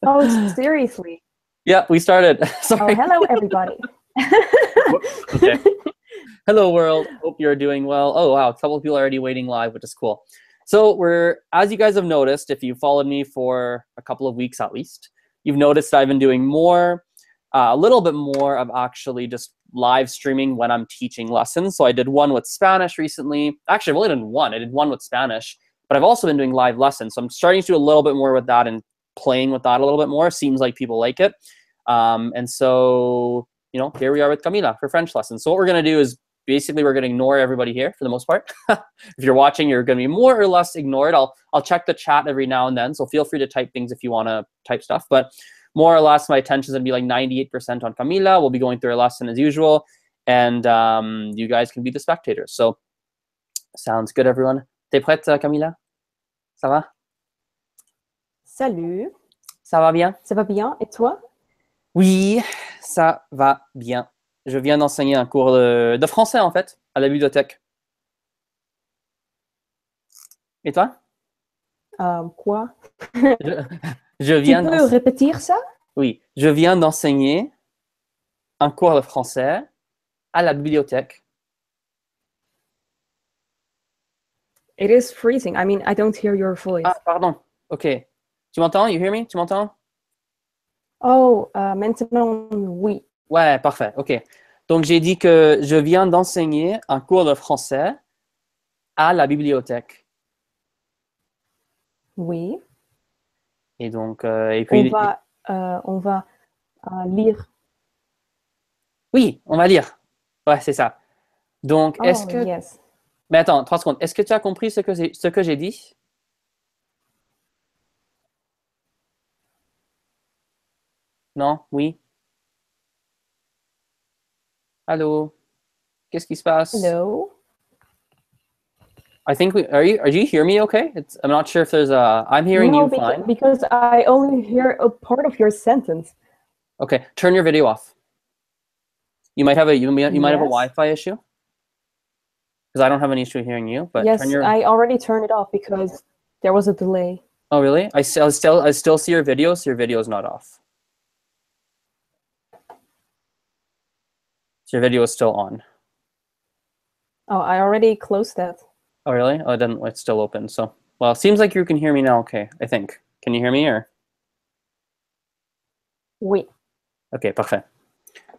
Oh, seriously? Yeah, we started. Sorry. Oh, hello, everybody. Okay. Hello, world. Hope you're doing well. Oh, wow. A couple of people are already waiting live, which is cool. So as you guys have noticed, if you followed me for a couple of weeks at least, you've noticed I've been doing a little bit more of actually just live streaming when I'm teaching lessons. So I did one with Spanish recently. Actually, I've only done one. I did one with Spanish, but I've also been doing live lessons. So I'm starting to do a little bit more with that and playing with that a little bit more. Seems like people like it. And so, here we are with Kamila for French lessons. So what we're going to do is basically we're going to ignore everybody here for the most part. If you're watching, you're going to be more or less ignored. I'll check the chat every now and then. So feel free to type things if you want to type stuff. But more or less, my attention is going to be like 98% on Kamila. We'll be going through a lesson as usual. And you guys can be the spectators. So sounds good, everyone. T'es prête, Kamila? Ça va? Salut. Ça va bien? Ça va bien. Et toi? Oui, ça va bien. Je viens d'enseigner un cours de français, en fait, à la bibliothèque. Et toi? Quoi? Je viens Tu peux répéter ça? Oui, je viens d'enseigner un cours de français à la bibliothèque. It is freezing. I mean, I don't hear your voice. Ah, pardon. OK. Tu m'entends? You hear me? Tu m'entends? Oh, maintenant, oui. Ouais, parfait. OK. Donc, j'ai dit que je viens d'enseigner un cours de français à la bibliothèque. Oui. Et donc, et puis... On va lire. Oui, on va lire. Ouais, c'est ça. Donc, est-ce que... Yes. Mais attends, 3 secondes. Est-ce que tu as compris ce que j'ai dit? Non? Oui? Allô? Qu'est-ce qui se passe? Hello? I think are you hear me okay? I'm not sure if there's I'm hearing you fine. Because I only hear a part of your sentence. Okay, turn your video off. You might have a Wi-Fi issue. Because I don't have an issue hearing you, but yes, I already turned it off because there was a delay. Oh, really? I still see your video, so your video is not off. So your video is still on. Oh, I already closed that. Oh, really? Oh, it's still open. So, well, it seems like you can hear me now. Okay, I think. Can you hear me or? Oui. Ok, parfait.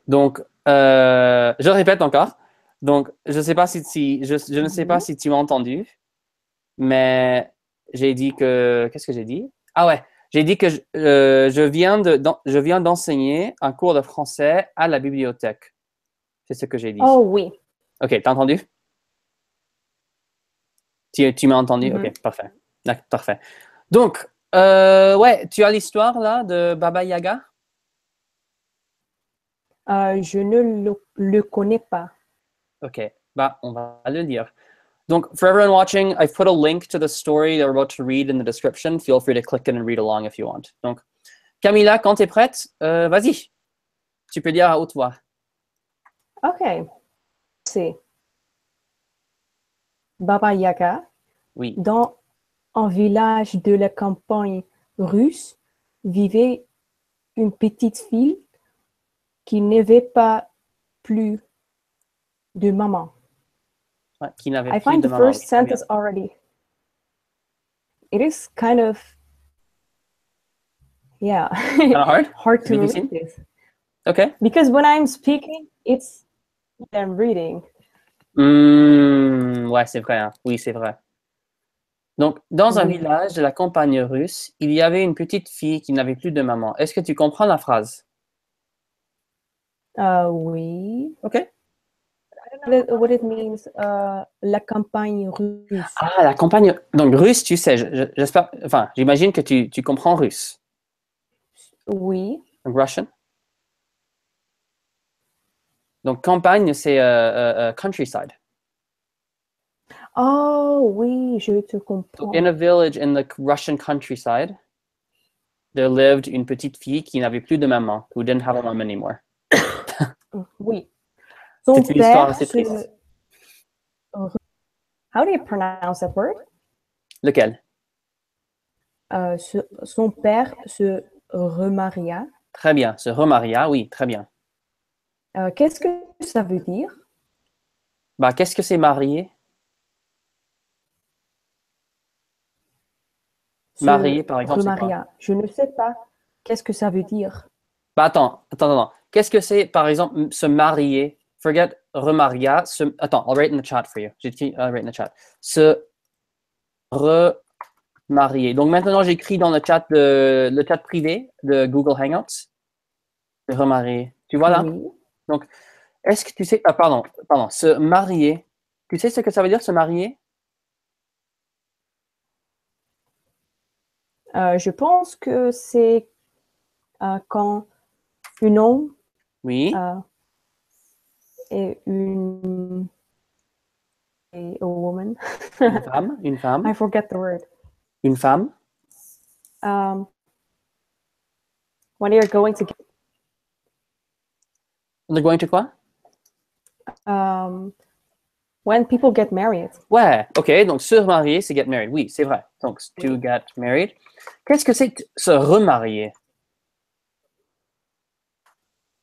Donc, je répète encore. Donc, je ne sais pas je ne sais pas si tu m'as entendu, mais j'ai dit que... Qu'est-ce que j'ai dit? Ah ouais, j'ai dit que je viens d'enseigner un cours de français à la bibliothèque. C'est ce que j'ai dit. Oh oui. Ok, t'as entendu? Tu m'as entendu? Ok, parfait. Parfait. Donc, ouais, tu as l'histoire là de Baba Yaga? Je ne le connais pas. Ok, bah, on va le lire. Donc, for everyone watching, I've put a link to the story that we're about to read in the description. Feel free to click it and read along if you want. Donc, Kamila, quand tu es prête, vas-y. Tu peux lire à haute voix. Ok. C'est Baba Yaga. Oui. Dans un village de la campagne russe, vivait une petite fille qui n'avait pas plus de maman. Ouais, qui n'avait I plus find de the maman. first sentence already. It is kind of, yeah, kind of hard to read this. Okay. Because when I'm speaking, it's I'm reading. Ouais, c'est vrai. Hein. Oui, c'est vrai. Donc, dans un village de la campagne russe, il y avait une petite fille qui n'avait plus de maman. Est-ce que tu comprends la phrase? Oui. OK. I don't know what it means, la campagne russe. Ah, la campagne... Donc, russe, tu sais, j'espère... Enfin, j'imagine que tu comprends russe. Oui. Donc, Russian. Donc, campagne, c'est countryside. Oh, oui, je te comprends. So, in a village in the Russian countryside, there lived une petite fille qui n'avait plus de maman, who didn't have a mom anymore. Oui. C'est une histoire assez triste. How do you pronounce that word? Lequel? Son père se remaria. Très bien. Se remaria, oui, très bien. Qu'est-ce que ça veut dire? Bah, qu'est-ce que c'est marié? Se Marié, par exemple, c'est quoi? remaria. Je ne sais pas. Qu'est-ce que ça veut dire? Bah, attends. Qu'est-ce que c'est, par exemple, se marier? Forget remaria. Attends, I'll write in the chat for you. I'll write in the chat. Se remarier. Donc maintenant, j'écris dans le chat privé de Google Hangouts. Se remarier. Tu vois là? Oui. Donc, est-ce que tu sais... Ah, pardon. Se marier. Tu sais ce que ça veut dire, se marier? Je pense que c'est quand un homme Oui. et a woman. Une femme. Une femme. I forget the word. Une femme. When you're going to They're going to quoi? when people get married. Ouais, ok. Donc, se marier, c'est get married. Oui, c'est vrai. Donc, to get married. Qu'est-ce que c'est que se remarier?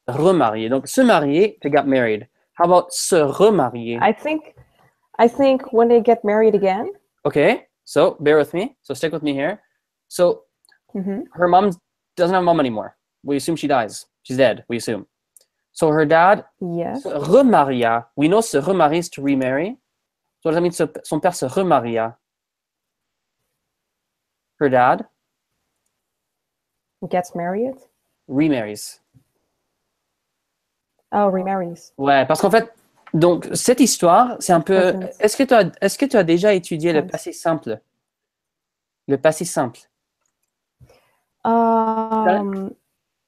Remarier. Donc, se marier, to get married. How about se remarier? I think when they get married again. Okay, so bear with me. So stick with me here. So her mom doesn't have a mom anymore. We assume she dies. She's dead, we assume. So her dad Yes. se remaria. We know se remarier is to remarry. So that means son père se remaria. Her dad Gets married. remarries. Oh, remarries. Ouais, parce qu'en fait, donc cette histoire, c'est un peu. Est-ce que tu as déjà étudié le passé simple? Le passé simple.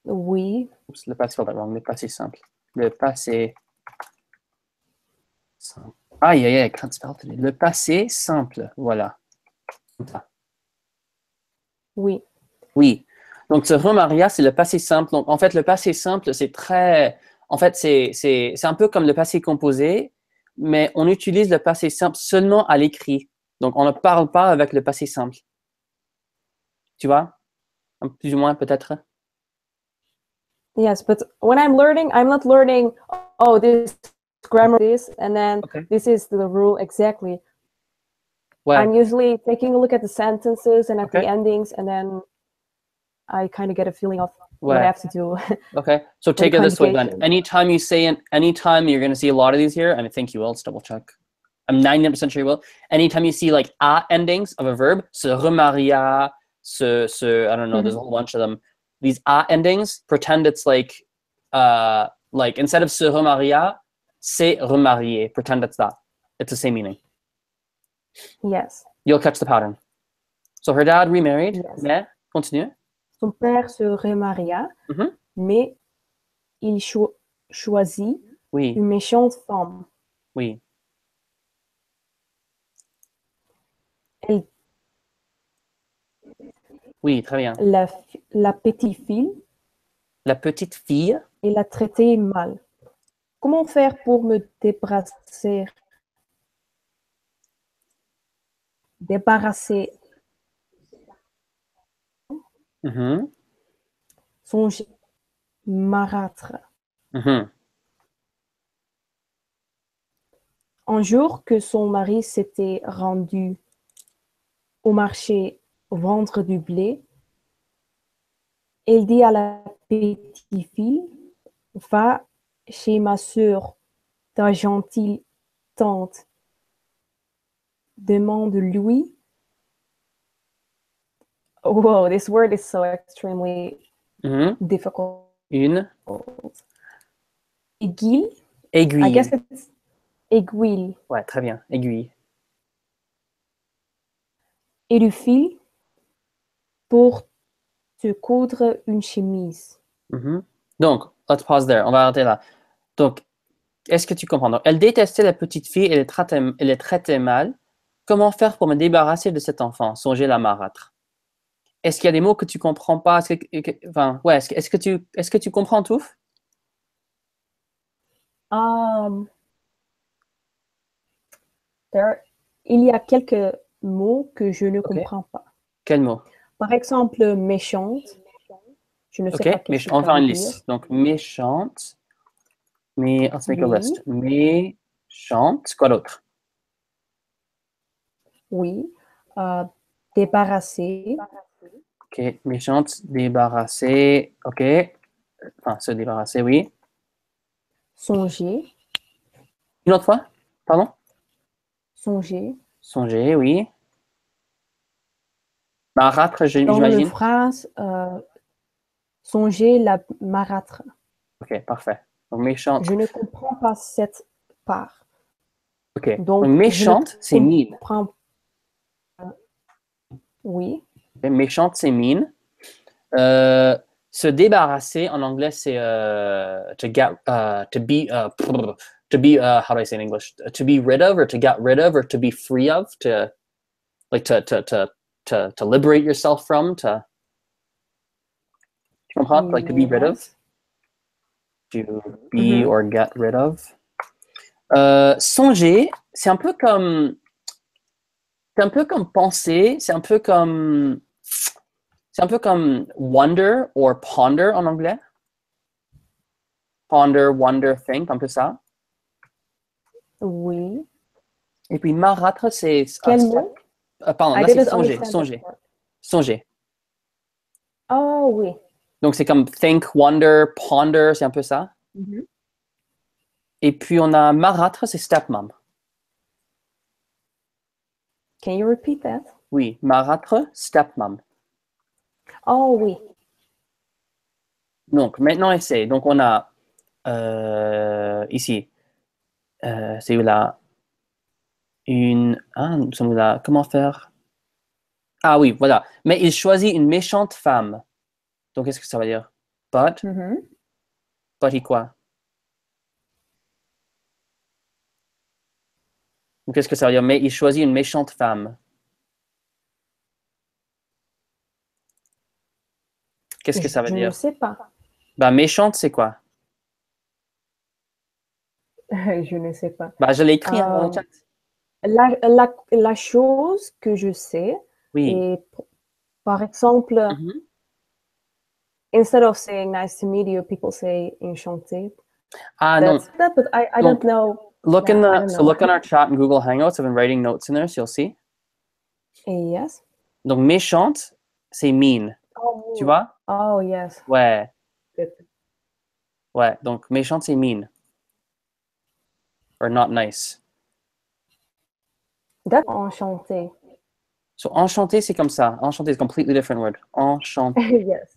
Oui. Oups, le passé spelled that wrong. Le passé simple. Le passé simple. Aïe, aïe, aïe, can't spell today. Le passé simple, voilà. Oui. Oui. Donc, se remaria, c'est le passé simple. Donc, en fait, le passé simple, c'est très. En fait, c'est un peu comme le passé composé, mais on utilise le passé simple seulement à l'écrit. Donc, on ne parle pas avec le passé simple. Tu vois? Plus ou moins, peut-être. Yes, but when I'm learning, I'm not learning, oh, this grammar, this, and then this is the rule exactly. Ouais. I'm usually taking a look at the sentences and at the endings, and then I kind of get a feeling of what I have to do. Okay, so take it this way then. Anytime you say it, anytime you're going to see a lot of these here, and I think you will, let's double check. I'm 99% sure you will. Anytime you see like a endings of a verb, se remaria, I don't know, there's a whole bunch of them. These a endings, pretend it's like instead of se remaria, se remarier. Pretend it's that. It's the same meaning. Yes. You'll catch the pattern. So her dad remarried, Yes. mais, continue. Son père se remaria, mais il choisit une méchante femme. Oui. Oui, très bien. La petite fille. La petite fille. Et la traiter mal. Comment faire pour me débarrasser son marâtre. Un jour que son mari s'était rendu au marché vendre du blé, elle dit à la petite fille, va chez ma sœur, ta gentille tante, demande-lui. Whoa, this word is so extremely difficult. Une. Aiguille. Aiguille. I guess it's aiguille. Ouais, très bien. Aiguille. Et du fil pour te coudre une chemise. Donc, let's pause there. On va arrêter là. Donc, est-ce que tu comprends? Donc, elle détestait la petite fille et elle les traitait mal. Comment faire pour me débarrasser de cet enfant? Songer la marâtre. Est-ce qu'il y a des mots que tu comprends pas? Est-ce que tu comprends tout? Il y a quelques mots que je ne comprends pas. Quels mots? Par exemple, méchante. Je ne sais Ok, pas qu'est-ce que on va ça faire veut une dire. liste. Donc, méchante. Mais, let's make a Oui. list. Méchante. Quoi d'autre? Oui. Débarrasser. Ok, méchante, débarrasser. Ok. Enfin, se débarrasser, oui. Songer. Une autre fois? Pardon? Songer. Songer, oui. Marâtre, Dans une j'imagine. phrase, songer la marâtre. Ok, parfait. Donc, méchante. Je ne comprends pas cette part. Ok. Donc, Donc, je ne méchante, c'est mine. comprends. Oui. Ok, méchante, c'est mine. Se débarrasser en anglais, c'est to get, to be, how do I say in English? To be rid of, or to get rid of, or to be free of, to like to liberate yourself from, to. Tu comprends? Like to be rid of, Yes. to be or get rid of. Songer, c'est un peu comme penser, c'est un peu comme wonder or ponder en anglais. Ponder, wonder, think, un peu ça. Oui. Et puis marâtre, c'est Quel mot? pardon, I là c'est didn't songer, understand that songer, part. songer. Oh, oui. Donc c'est comme think, wonder, ponder, c'est un peu ça. Et puis on a marâtre, c'est stepmom. Can you repeat that? Oui, marâtre, stepmom. Oh, oui. Donc maintenant essaye. Donc on a ici, c'est là une. Ah, nous sommes là. Comment faire? Ah oui, voilà. Mais il choisit une méchante femme. Donc qu'est-ce que ça veut dire? But il quoi? Donc qu'est-ce que ça veut dire? Mais il choisit une méchante femme. Qu'est-ce que ça veut Je ne dire? sais pas. Bah, méchante, c'est quoi? Je ne sais pas. Bah, je l'ai écrit hein, dans le chat. La chose que je sais Oui. est, par exemple, Mhm. instead of saying nice to meet you, people say enchanté. Ah non. That's that, but I Donc, don't know. look Yeah, I don't know. look in our chat in Google Hangouts. I've been writing notes in there, so you'll see. Yes. Donc, méchante, c'est mean. Tu Oh, vois? oh yes. Ouais. Good. Ouais. Donc, méchante, c'est mean. Or not nice. That's enchanté. So, enchanté, c'est comme ça. Enchanté is a completely different word. Enchanté. Yes.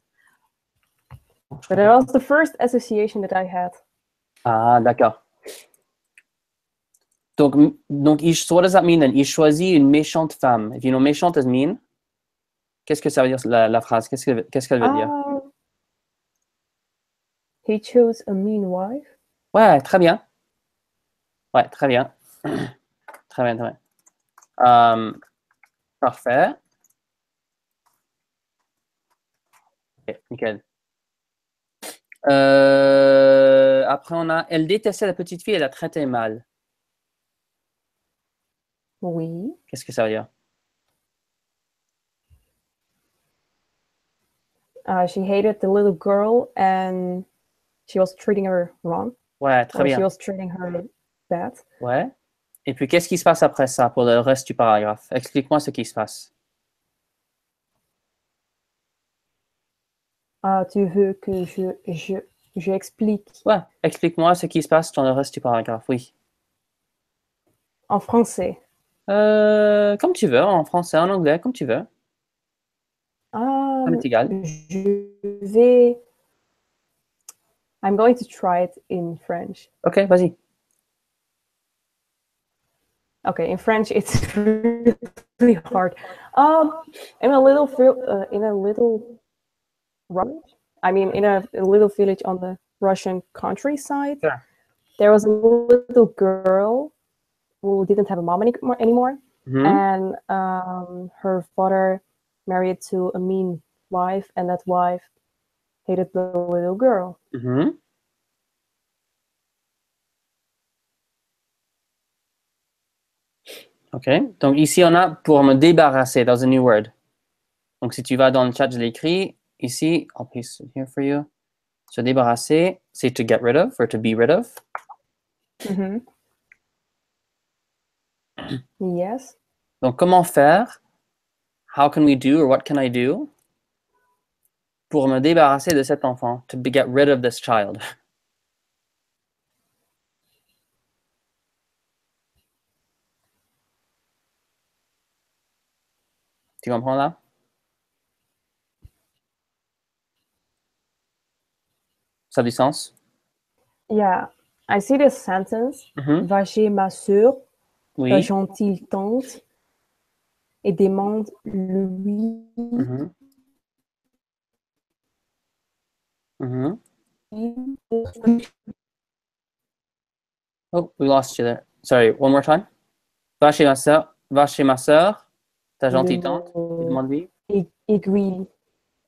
But that was the first association that I had. Ah, d'accord. Donc, so what does that mean then? Il choisit une méchante femme. If you know méchante is mean, qu'est-ce que ça veut dire la phrase? Qu'est-ce qu'elle veut dire? He chose a mean wife. Ouais, très bien. Ouais, très bien. Très bien, très bien. Parfait. Ok, nickel. Après, on a elle détestait la petite fille, elle la traitait mal. Oui. Qu'est-ce que ça veut dire? She hated the little girl and she was treating her wrong. Ouais, très Or she bien. was treating her bad. Ouais. Et puis, qu'est-ce qui se passe après ça pour le reste du paragraphe? Explique-moi ce qui se passe. Tu veux que je explique Ouais, explique-moi ce qui se passe dans le reste du paragraphe, oui. en français? Comme tu veux, en français, en anglais, comme tu veux. Ça m'est égal. Je vais. I'm going to try it in French. Ok, vas-y. Okay, in French it's really hard. In a little in a little village on the Russian countryside, Sure. there was a little girl who didn't have a mom anymore, and her father married to a mean wife, and that wife hated the little girl. Ok. Donc ici, on a pour me débarrasser. That's a new word. Donc si tu vas dans le chat, je l'écris. ici, I'll paste it here for you. Se débarrasser, c'est to get rid of or to be rid of. Yes. Donc, comment faire? How can we do or what can I do pour me débarrasser de cet enfant? To get rid of this child. Tu comprends là? Ça a du sens? Yeah. I see this sentence. Va chez ma sœur, ta Oui. gentille tante, et demande-lui Oh, we lost you there. Sorry, one more time. Va chez ma sœur, ta gentille tante, et demande-lui. Aiguille.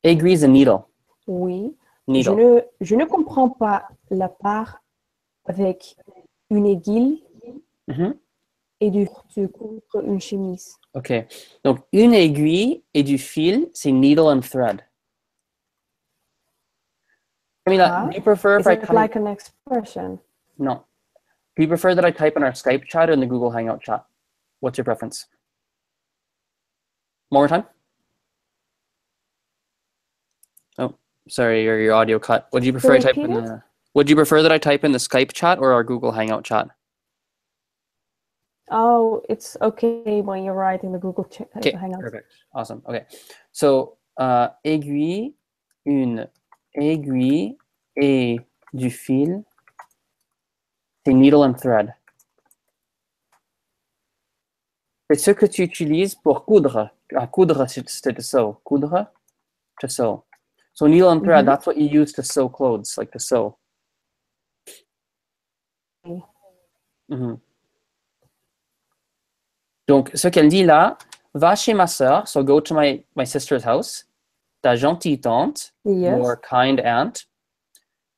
Aiguille is a needle. Oui. Needle. Je ne comprends pas la part avec une aiguille et du coudre une chemise. OK. Donc, une aiguille et du fil, c'est needle and thread. Kamila, do you prefer if Is it like an expression? No. Do you prefer that I type in our Skype chat or in the Google Hangout chat? What's your preference? One more time? Oh, sorry, your audio cut. Would you prefer Would you prefer that I type in the Skype chat or our Google Hangout chat? Oh, it's okay when you're writing the Google Hangout. Perfect. Awesome. Okay. So, aiguille, une aiguille et du fil, c'est needle and thread. C'est ce que tu utilises pour coudre. Coudre, c'est to sew. Coudre, to sew. So needle and thread, that's what you use to sew clothes, like to sew. Donc, ce qu'elle dit là, va chez ma sœur, so go to my sister's house, ta gentille tante, your kind aunt,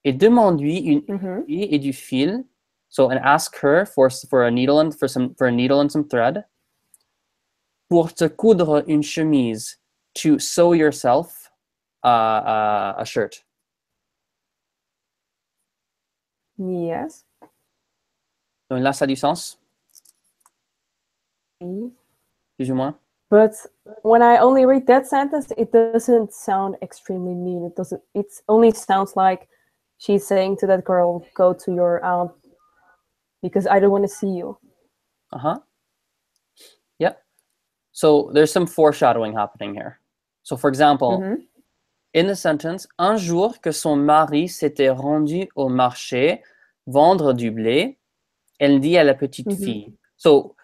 et demande-lui une aiguille et du fil, so and ask her for a needle and for a needle and some thread, pour te coudre une chemise, to sew yourself a shirt. Yes. Donc là, ça a du sens? Plus ou moins? But when I only read that sentence, it doesn't sound extremely mean. It only sounds like she's saying to that girl, go to your aunt because I don't want to see you. Yeah. So there's some foreshadowing happening here. So for example, in the sentence, un jour que son mari s'était rendu au marché vendre du blé, elle dit à la petite fille. So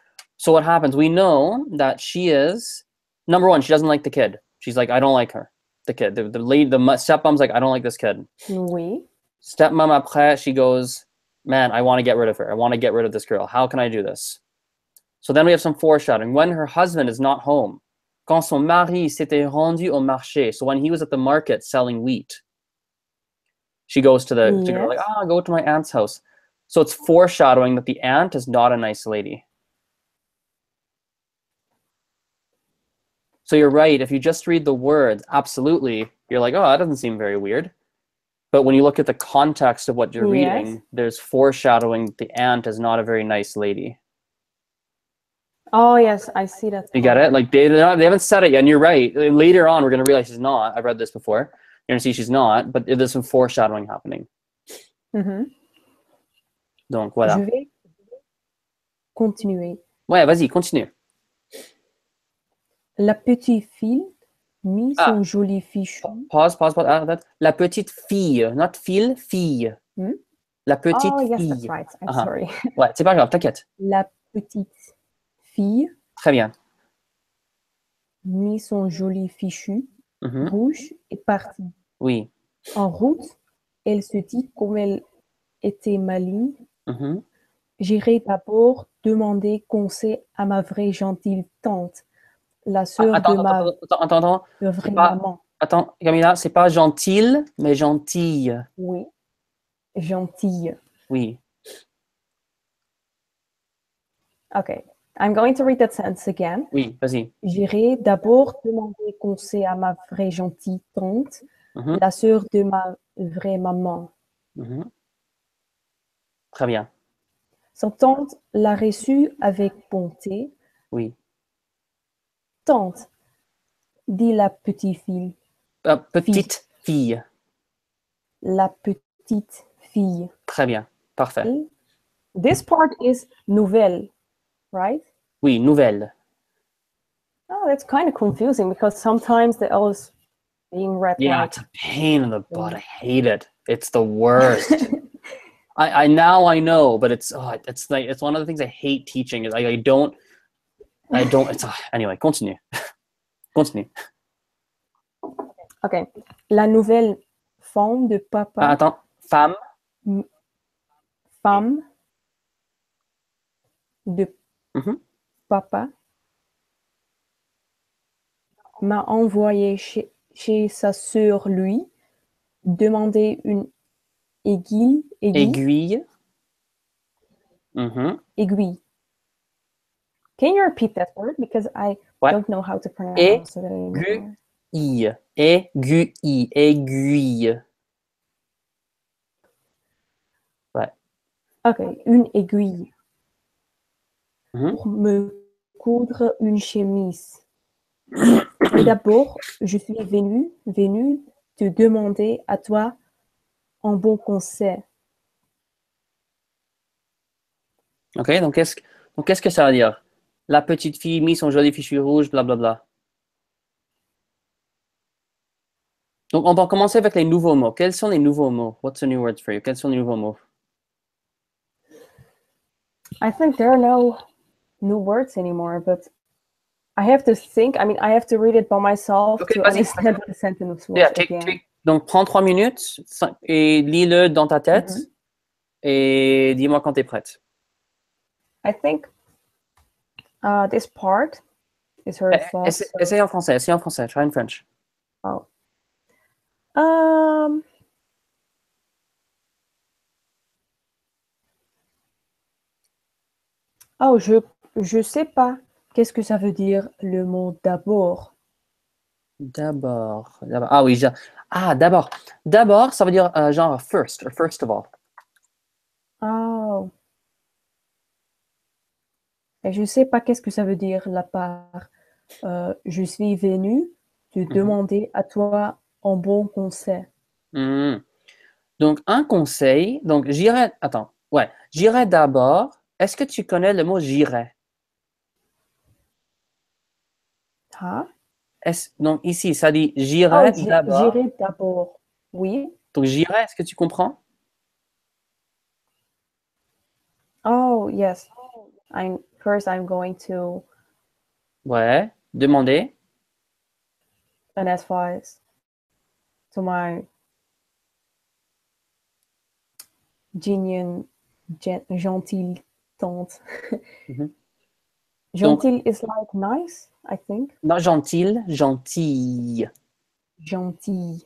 what happens? We know that she is, number one, she doesn't like the kid. She's like, I don't like her. The kid. The stepmom's like, I don't like this kid. Oui. Stepmom après, she goes, man, I want to get rid of her. I want to get rid of this girl. How can I do this? So then we have some foreshadowing. When her husband is not home, quand son mari s'était rendu au marché, so when he was at the market selling wheat, she goes to the girl, like, I'll go to my aunt's house. So it's foreshadowing that the aunt is not a nice lady. So you're right. If you just read the words, absolutely, you're like, oh, that doesn't seem very weird. But when you look at the context of what you're reading, there's foreshadowing that the aunt is not a very nice lady. Oh, yes, I see that. You get it? Like they haven't said it yet, and you're right. Later on, we're going to realize she's not. I've read this before. You're going to see she's not, but there's some foreshadowing happening. Donc, voilà. Je vais continuer. Ouais, vas-y, continue. La petite fille mit son joli fichu. Pause. La petite fille, not fille, fille. La petite fille. Oh, yes, that's right. I'm sorry. Ouais, c'est pas grave, t'inquiète. La petite fille. Très bien. Mit son joli fichu rouge et partit. Oui. En route, elle se dit comme elle était maligne. J'irai d'abord demander conseil à ma vraie gentille tante, la sœur de ma vraie maman. Attends, Kamila, c'est pas gentille, mais gentille. Oui, gentille. Oui. Okay, I'm going to read that sentence again. Oui, vas-y. J'irai d'abord demander conseil à ma vraie gentille tante, Mhm. la sœur de ma vraie maman. Mhm. Très bien. Sa tante l'a reçue avec bonté. Oui. Tante, dit la petite fille. Petite fille. La petite fille. Très bien. Parfait. Okay. This part is nouvelle, right? Oui, nouvelle. Oh, that's kind of confusing because sometimes the L is being read Yeah, like. it's a pain in the butt. I hate it. It's the worst. I now I know, but it's like it's one of the things I hate teaching is I don't it's anyway, continue. Continue. Okay. La nouvelle femme de papa. Attends, femme. Femme de Mhm. papa m'a envoyé chez sa sœur lui demander une aiguille. Aiguille. Mhm. Aiguille. Can you repeat that word? Because I Ouais. don't know how to pronounce it anymore. Aiguille. Aiguille. Aiguille. Ouais. Okay, une aiguille. Mhm. Pour me coudre une chemise. Mais d'abord, je suis venue te demander à toi un bon conseil. Ok, donc qu'est-ce que ça veut dire? La petite fille mit son joli fichu rouge, blablabla. Donc on va commencer avec les nouveaux mots. Quels sont les nouveaux mots? What's the new words for you? Quels sont les nouveaux mots? I think there are no new words anymore, but I have to think. I mean, I have to read it by myself Okay, to vas-y. understand what the sentence was Yeah, again. donc prends 3 minutes et lis-le dans ta tête et dis-moi quand tu es prête. I think this part is her thoughts. Essaye en français, try in French. Oh. Um. Oh, je sais pas. Qu'est-ce que ça veut dire le mot d'abord? D'abord. Ah oui, d'abord. D'abord, ça veut dire genre first, or first of all. Oh. Et je sais pas qu'est-ce que ça veut dire la part. Je suis venue te demander à toi un bon conseil. Donc, un conseil, donc j'irai d'abord. Est-ce que tu connais le mot j'irai? Hein? Donc, ici, ça dit Oh, j'irai d'abord. j'irai d'abord. Oui. Donc, j'irai, est-ce que tu comprends? Oh, yes. First, I'm going to Ouais, demander. an advice to my gentile tante. Gentil is like nice, I think. Non, gentille. Gentil.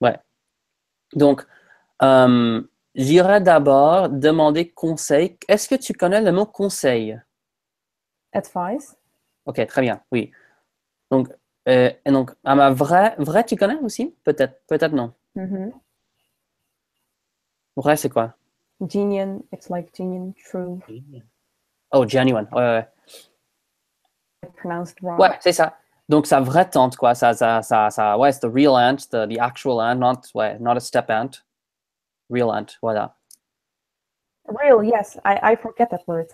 Ouais. Donc, j'irai d'abord demander conseil. Est-ce que tu connais le mot conseil? Advice. Ok, très bien, oui. Donc, et donc à ma vrai, tu connais aussi? Peut-être non. Vrai, c'est quoi? Genuine, it's like genuine, true. Oh, genuine. Ouais. I pronounced wrong. Ouais, c'est ça. Donc, sa vraie tante, quoi. Ouais, c'est the real aunt, the actual aunt, not a step aunt. Real aunt, voilà. Real, yes. I forget that word.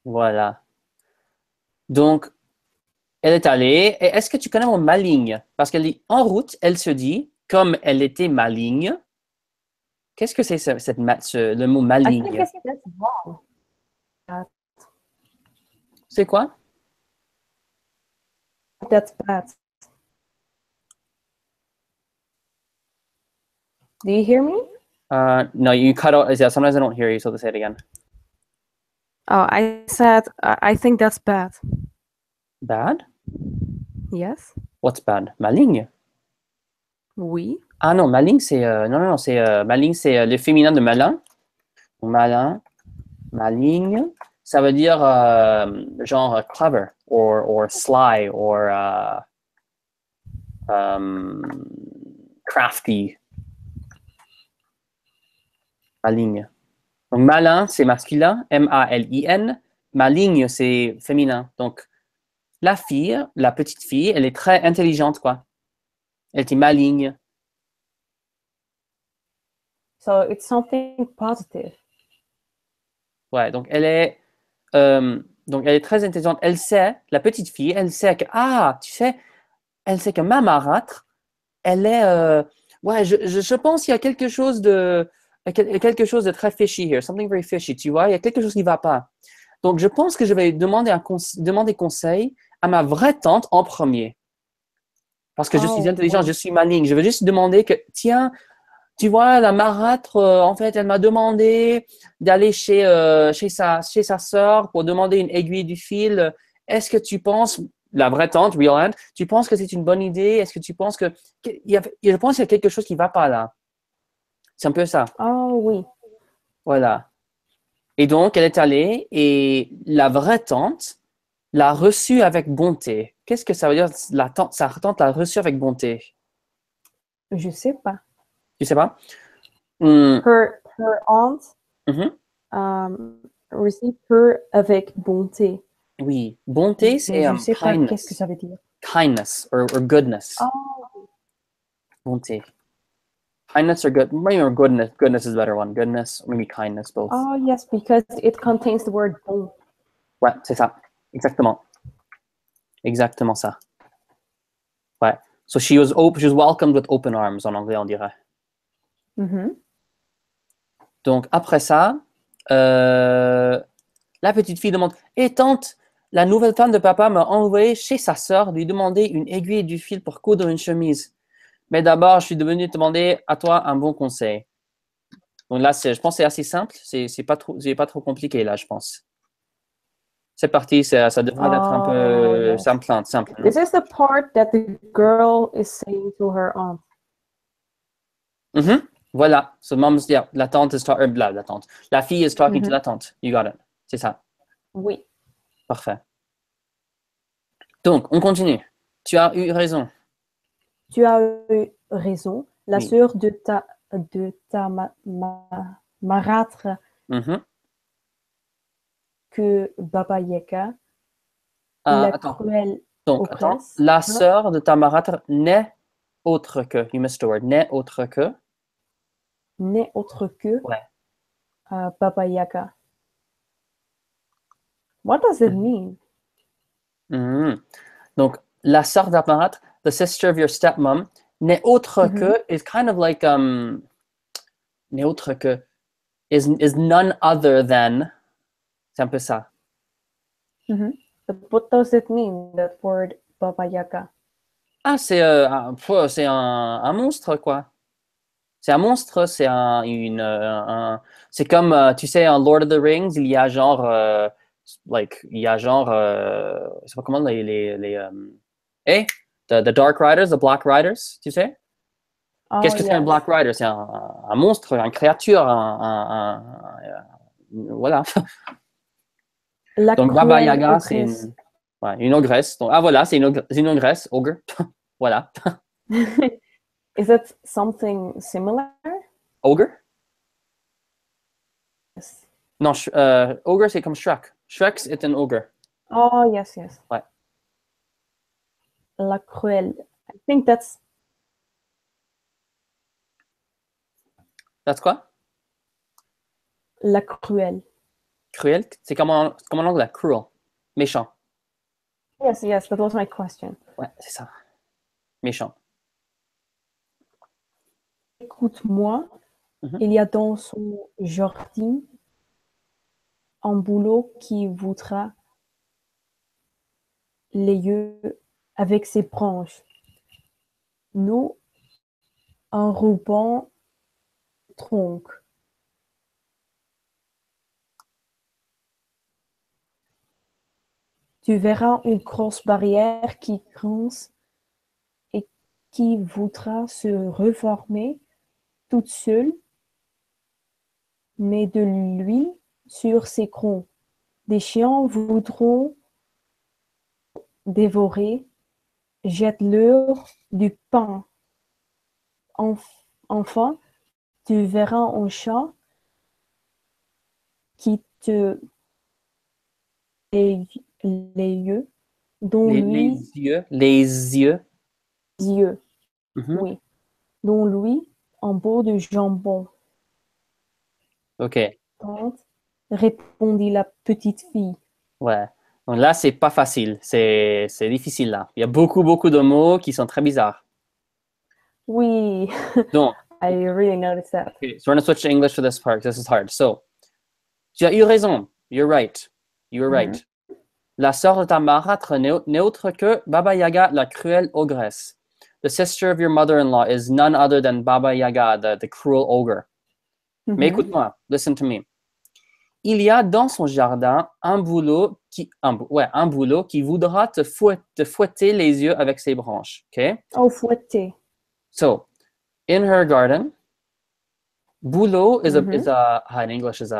Voilà. Donc, elle est allée. Et est-ce que tu connais mon maligne? Parce qu'elle dit, en route, elle se dit, comme elle était maligne. Qu'est-ce que c'est le mot I maligne? think that's wrong. C'est quoi? That's bad. Do you hear me? No, you cut out. Yeah, sometimes I don't hear you, so let's say it again. Oh, I said I think that's bad. Bad? Yes. What's bad? Maligne? Oui. Ah non, maligne, c'est... non, c'est... maligne, c'est le féminin de malin. Malin, maligne. Ça veut dire genre clever, or sly, or... crafty. Maligne. Donc, malin, c'est masculin, M-A-L-I-N. Maligne, c'est féminin. Donc, la fille, la petite fille, elle est très intelligente, quoi. Elle était maligne. So it's something positive. Ouais, donc elle est très intelligente. Elle sait, la petite fille, elle sait que, tu sais, elle sait que ma marâtre, elle est, ouais, je pense qu'il y a quelque chose de très fishy here, something very fishy, tu vois, il y a quelque chose qui ne va pas. Donc, je pense que je vais demander conseil à ma vraie tante en premier. Parce que je suis intelligente, oui. je suis maligne. Je veux juste demander que, tiens, tu vois, la marâtre, en fait, elle m'a demandé d'aller chez sa sœur pour demander une aiguille du fil. Est-ce que tu penses, la vraie tante, real aunt, tu penses que c'est une bonne idée? Est-ce que tu penses je pense qu'il y a quelque chose qui ne va pas là. C'est un peu ça. Oh oui. Voilà. Et donc, elle est allée et la vraie tante l'a reçue avec bonté. Qu'est-ce que ça veut dire, sa tante l'a reçue avec bonté? Je sais pas. Tu sais pas? Hmm. Her aunt Mhm. received her avec bonté. Oui, bonté, c'est Mais je sais pas kindness. qu'est-ce que ça veut dire. Kindness or goodness. Oh. Bonté. Kindness or good, maybe or goodness. Goodness is a better one. Goodness, maybe kindness, both. Oh yes, because it contains the word bon. Ouais, c'est ça. Exactement. Exactement ça. Ouais. So she was welcomed with open arms, en anglais, on dirait. Donc, après ça, la petite fille demande, hé tante, la nouvelle femme de papa m'a envoyé chez sa sœur lui demander une aiguille et du fil pour coudre une chemise. Mais d'abord, je suis devenu te demander à toi un bon conseil. Donc là, je pense que c'est assez simple. C'est pas trop compliqué là, je pense. C'est parti, ça devrait être un peu yes. simple. This is the part that the girl is saying to her aunt. Voilà. So mom's, yeah, la tante is talking, la tante. La fille is talking to la tante. You got it. C'est ça. Oui. Parfait. Donc, on continue. Tu as eu raison. Tu as eu raison. La Oui. sœur de ta marâtre que Baba Yaga, la Attends. cruelle Donc, attends. oppresse. La sœur de ta marâtre n'est autre que, you missed the word, n'est autre que. N'est autre que Ouais. Baba Yaga. What does it mean? Donc, la sœur de ta marâtre, the sister of your stepmom, n'est autre que, is kind of like, n'est autre que, is none other than, c'est un peu ça. But what does it mean, that word Baba Yaga? C'est un monstre, quoi. C'est un monstre, c'est comme, tu sais, en Lord of the Rings, il y a genre, je sais pas comment the Dark Riders, the Black Riders, tu sais? Qu'est-ce que c'est un Black Rider? C'est un monstre, une créature, voilà. Donc Baba Yaga, c'est une ogresse. Donc, voilà, c'est une ogresse, ogre. Voilà. Is that something similar? Ogre? Yes. Non, ogre, c'est comme Shrek. Shrek, c'est un ogre. Oh, yes, yes. Ouais. La cruelle. I think that's... That's quoi? La cruelle. Cruel? C'est comme en anglais, cruel. Méchant. Yes, yes, that was my question. Ouais, c'est ça. Méchant. Écoute-moi, il y a dans son jardin un boulot qui voudra les yeux avec ses branches. Nous, un ruban tronc. Tu verras une grosse barrière qui grince et qui voudra se reformer toute seule, mais de l'huile sur ses crons. Des chiens voudront dévorer. jette-leur du pain. Enfin, tu verras un chat qui te les yeux, dont Les yeux. Les yeux. yeux, Mhm. oui, dont lui un bout de jambon. OK. Tante, répondit la petite fille. Ouais. Donc là, c'est pas facile. C'est difficile là. Il y a beaucoup, beaucoup de mots qui sont très bizarres. Oui, Donc, I really noticed that. okay, so we're going to switch to English for this part. This is hard. So, tu as eu raison. You're right. You were right. La sœur de ta marâtre n'est autre que Baba Yaga, la cruelle ogresse. The sister of your mother-in-law is none other than Baba Yaga, the cruel ogre. Mais écoute-moi, listen to me. Il y a dans son jardin un bouleau qui voudra te fouetter les yeux avec ses branches. Okay? Oh, fouetter. So, in her garden, bouleau is in English is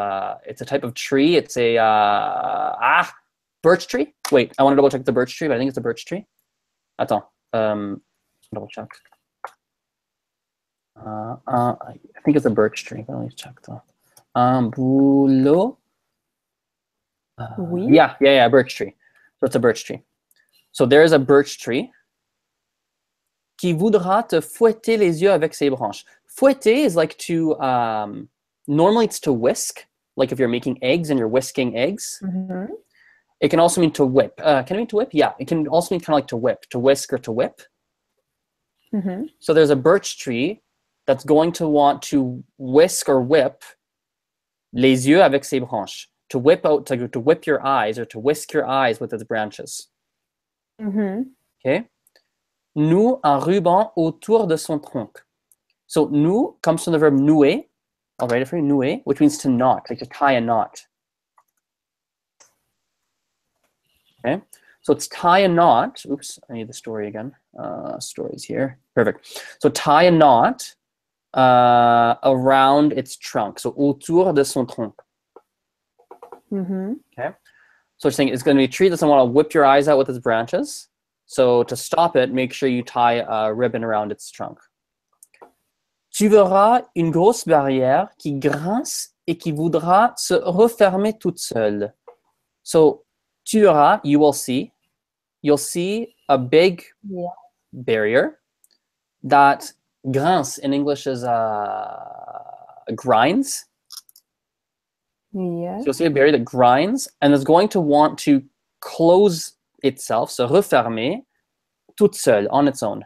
it's a type of tree. It's a birch tree. Wait, I want to double check the birch tree, but I think it's a birch tree. Attends, double check. I think it's a birch tree. But let me check though. Bouleau. Oui. Yeah, birch tree. So it's a birch tree. So there is a birch tree qui voudra te fouetter les yeux avec ses branches. Fouetter is like to, normally it's to whisk, like if you're making eggs and you're whisking eggs. It can also mean to whip. Can it mean to whip? Yeah, it can also mean kind of like to whip, to whisk or to whip. So there's a birch tree that's going to want to whisk or whip les yeux avec ses branches. To whip out, to whip your eyes or to whisk your eyes with its branches. Okay? Noue un ruban autour de son tronc. So noue comes from the verb nouer. I'll write it for you, nouer, which means to knot, like to tie a knot. Okay? So it's tie a knot. Oops, I need the story again. Stories here. Perfect. So tie a knot around its trunk. So autour de son tronc. Okay? So it's saying it's going to be a tree that doesn't want to whip your eyes out with its branches. So to stop it, make sure you tie a ribbon around its trunk. Tu verras une grosse barrière qui grince et qui voudra se refermer toute seule. So, tu verras, you will see. You'll see a big barrier that grince in English is grinds. Yeah. So you'll see a barrier that grinds and is going to want to close itself, se refermer, toute seule, on its own.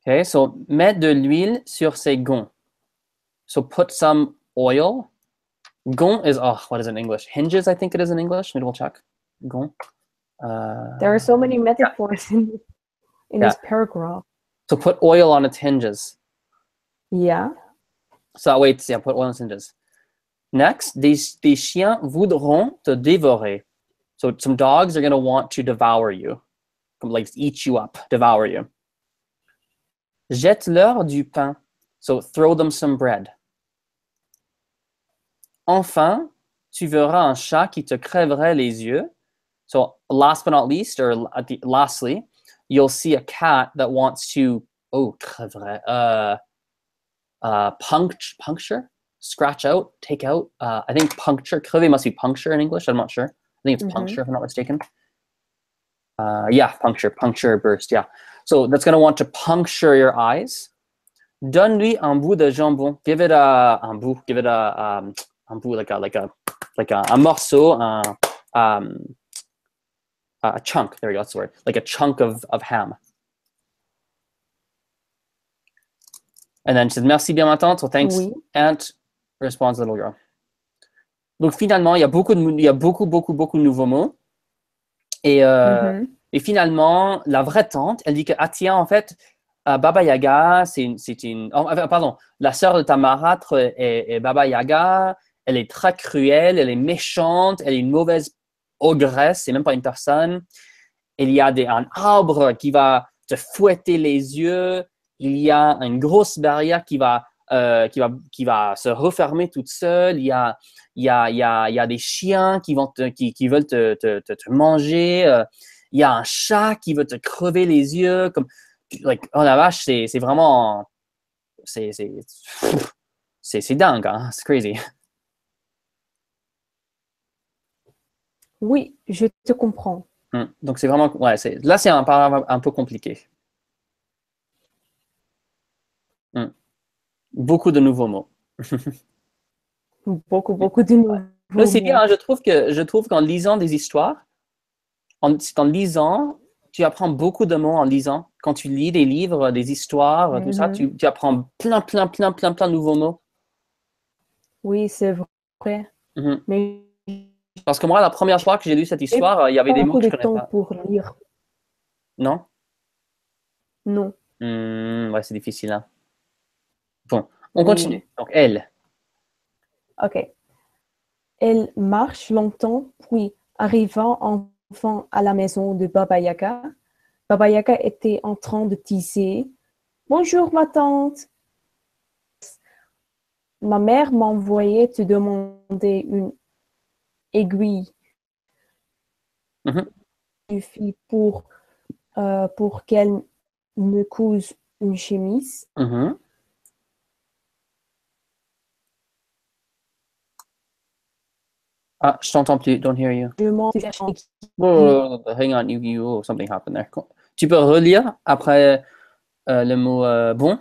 Okay, so mets de l'huile sur ses gonds. So put some oil. Gond is, what is it in English? Hinges, I think it is in English. Maybe we'll check. Gond. There are so many metaphors in this paragraph. So put oil on its hinges. Yeah. So wait, put oil on its hinges. Next, des chiens voudront te dévorer. So some dogs are going to want to devour you, like eat you up, devour you. Jette-leur du pain. So throw them some bread. Enfin, tu verras un chat qui te crèverait les yeux. So last but not least, or lastly, you'll see a cat that wants to, crèverait, puncture, scratch out, take out. I think puncture, crever must be puncture in English. I'm not sure. I think it's puncture, if I'm not mistaken. Puncture, burst, yeah. So that's going to want to puncture your eyes. Donne-lui un bout de jambon. Give it un bout, un bout, like a morceau, a chunk. There we go, that's the word. Like a chunk of ham. And then she says, merci bien ma tante, so thanks, aunt, responds the little girl. Donc finalement, il y a beaucoup de nouveaux mots. Et finalement, la vraie tante, elle dit que, tiens, en fait, Baba Yaga, la sœur de ta marâtre est Baba Yaga, elle est très cruelle, elle est méchante, elle est une mauvaise ogresse, c'est même pas une personne. Il y a un arbre qui va te fouetter les yeux, il y a une grosse barrière qui va se refermer toute seule, il y a des chiens qui veulent te manger, il y a un chat qui veut te crever les yeux. Comme, like, oh la vache, c'est vraiment... C'est dingue, hein? C'est crazy. Oui, je te comprends. Donc, c'est vraiment... Ouais, là, c'est un paragraphe un peu compliqué. Beaucoup de nouveaux mots. Beaucoup de nouveaux C'est bien, mots. hein, je trouve qu'en lisant des histoires, en lisant, tu apprends beaucoup de mots en lisant. Quand tu lis des livres, des histoires, tout ça, tu apprends plein de nouveaux mots. Oui, c'est vrai. Mhm. Mais Parce que moi, la première fois que j'ai lu cette j'ai histoire, il y avait pas des mots beaucoup que je de connais temps pas. pour lire. Non? Non. Ouais, c'est difficile, hein. Bon, on Oui. continue. Donc, elle. OK. Elle marche longtemps, puis arrivant enfin à la maison de Baba Yaga, Baba Yaga était en train de tisser. Bonjour, ma tante. Ma mère m'envoyait te demander une aiguille Mhm. du fil pour qu'elle me couse une chemise. Mhm. Ah, je t'entends plus. Don't hear you. Je m'en cherche une aiguille. Oh, hang on, something happened there. Tu peux relire après le mot bon?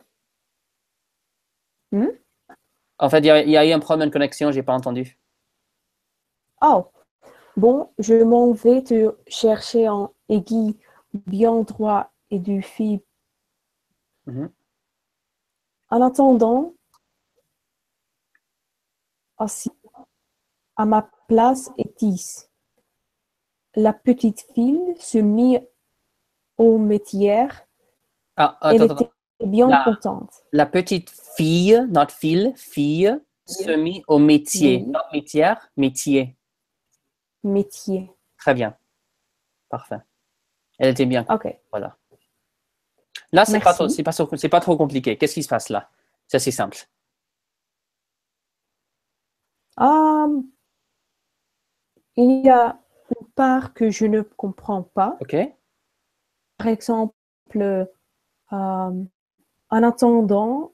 Hmm? En fait, il y a eu un problème de connexion, j'ai pas entendu. Oh, bon, je m'en vais te chercher un aiguille bien droit et du fil. Mhm. En attendant, assis à ma place et tisse. La petite fille se mit au métier. Ah, Elle attends, attends. était bien La, contente. la petite fille, not fille, se mit au métier. Oui, Not métière, métier. métier. Très bien. Parfait. Elle était bien. OK, Voilà. Là, merci. c'est pas trop compliqué. Qu'est-ce qui se passe là? C'est assez simple. Il y a une part que je ne comprends pas. OK? Par exemple, en attendant,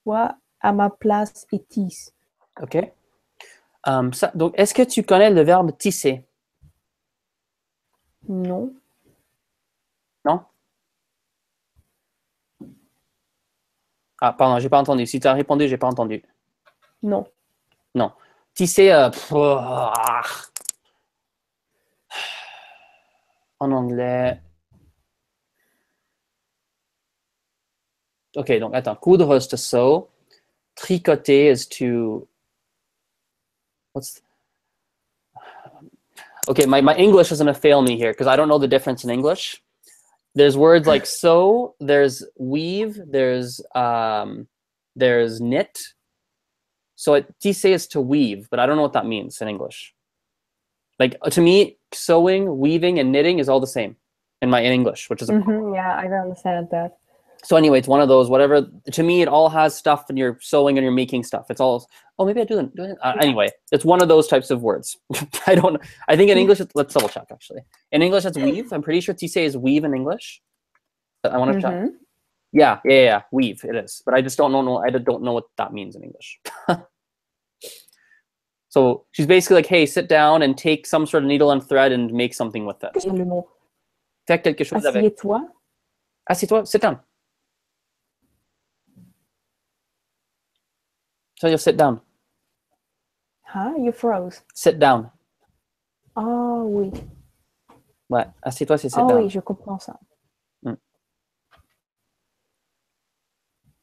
toi, à ma place et tisse. OK. Donc, est-ce que tu connais le verbe tisser? Non, Non? Ah, pardon, j'ai pas entendu. Si tu as répondu, j'ai pas entendu. non. Non. Tisser, en anglais. OK, donc attends. Coudre is to sew. Tricoter is to. What's. Okay, my English is going to fail me here because I don't know the difference in English. There's words like sew, there's weave, there's knit. So tisse is to weave, but I don't know what that means in English. Like to me, sewing, weaving, and knitting is all the same in English, which is a problem. Yeah, I don't understand that. So anyway, it's one of those. Whatever. To me, it all has stuff, and you're sewing and you're making stuff. It's all. Oh, maybe I do it. Anyway, it's one of those types of words. I don't. I think in English, let's double check actually. In English, it's weave. I'm pretty sure tisse is weave in English. I want to check. Yeah. Weave. It is, but I just don't know. I don't know what that means in English. So she's basically like, hey, sit down and take some sort of needle and thread and make something with it. Le mot. Fais quelque chose avec. Assieds-toi. Assieds-toi, sit down. So you sit down. Huh? You froze. Sit down. Ah oui. Ouais, assieds-toi, c'est sit Ah down. oui, je comprends ça.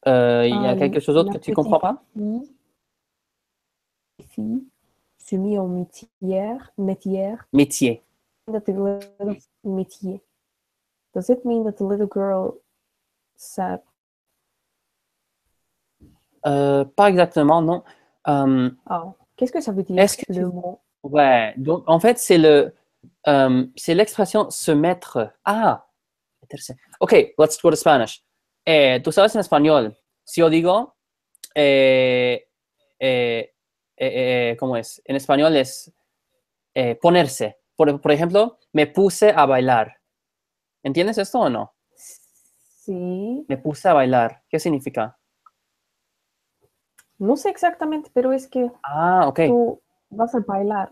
Il y a quelque chose d'autre que tu comprends pas? Fille se mit au métier. Métier. That the little métier. Does it mean that the little girl said? Pas exactement, non. Oh, qu'est-ce que ça veut dire Est-ce que le mot? Ouais, donc en fait, c'est l'expression se mettre. Ah, ok, let's go to Spanish. Tú sabes en español, si yo digo, ¿cómo es? En español es ponerse. por ejemplo, me puse a bailar. ¿Entiendes esto o no? Sí. Me puse a bailar. ¿Qué significa? No sé exactamente, pero es que Ah, ok. tú vas a bailar.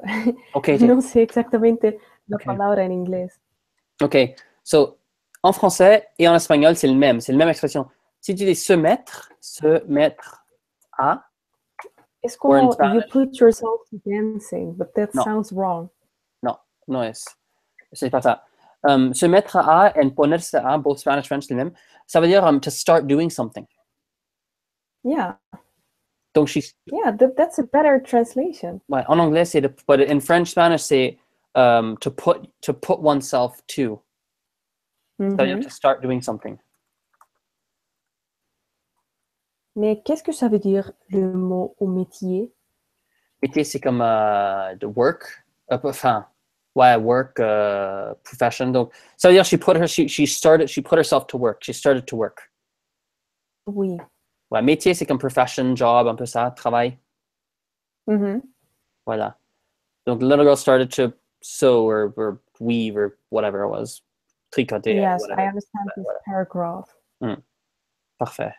Ok, No sé exactamente la ok. palabra en inglés. Ok. So, en français et en espagnol, c'est le même. C'est la même expression. Si tu dis se mettre à, Es or in como you Spanish, put yourself to dancing, but that no, sounds wrong. no, no es. C'est pas ça. Se mettre à et ponerse à, both Spanish, French, c'est le même. Ça veut dire to start doing something. Yeah. Donc, she's, Yeah, that's a better translation. ouais, en anglais, c'est but in French, Spanish, c'est to put oneself to. Ça veut dire to start doing something. Mais qu'est-ce que ça veut dire le mot au métier? Métier, c'est comme the work. Enfin, ouais, work, profession. Donc, ça veut dire she put herself to work. She started to work. Oui. Ouais, métier, c'est comme profession, job, un peu ça, travail. Mhm. Voilà. Donc, the little girl started to sew or weave or whatever it was. Tricoter, Yes, whatever. I understand this paragraph. Parfait.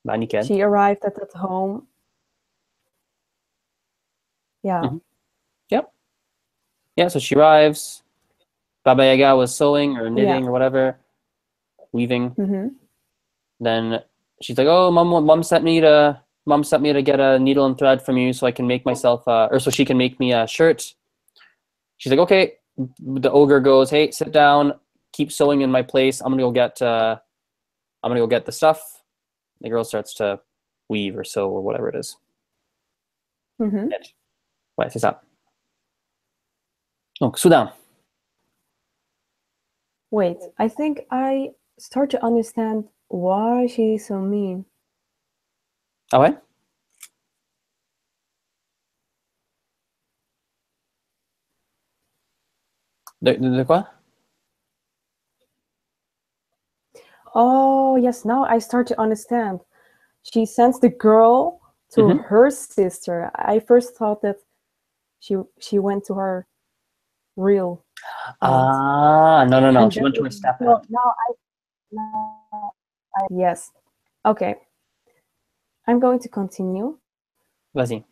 Bah, nickel. She arrived at that home. Yeah. Yep. Yeah, so she arrives. Baba Yaga was sewing or knitting Yeah. or whatever, weaving. Mhm. Then she's like, "Oh, mom sent me to get a needle and thread from you so I can make myself, or so she can make me a shirt." She's like, "Okay." The ogre goes, "Hey, sit down, keep sewing in my place. I'm gonna go get the stuff." The girl starts to weave or sew or whatever it is. Mhm. Ouais, c'est ça. Donc, soudain. Wait, I think I start to understand why she is so mean. Ah ouais? De quoi? Oh, yes, now I start to understand. She sends the girl to her sister. I first thought that she went to her real aunt. Ah, no. And She that went to was, her step no, aunt. yes. Okay. I'm going to continue. Vas-y.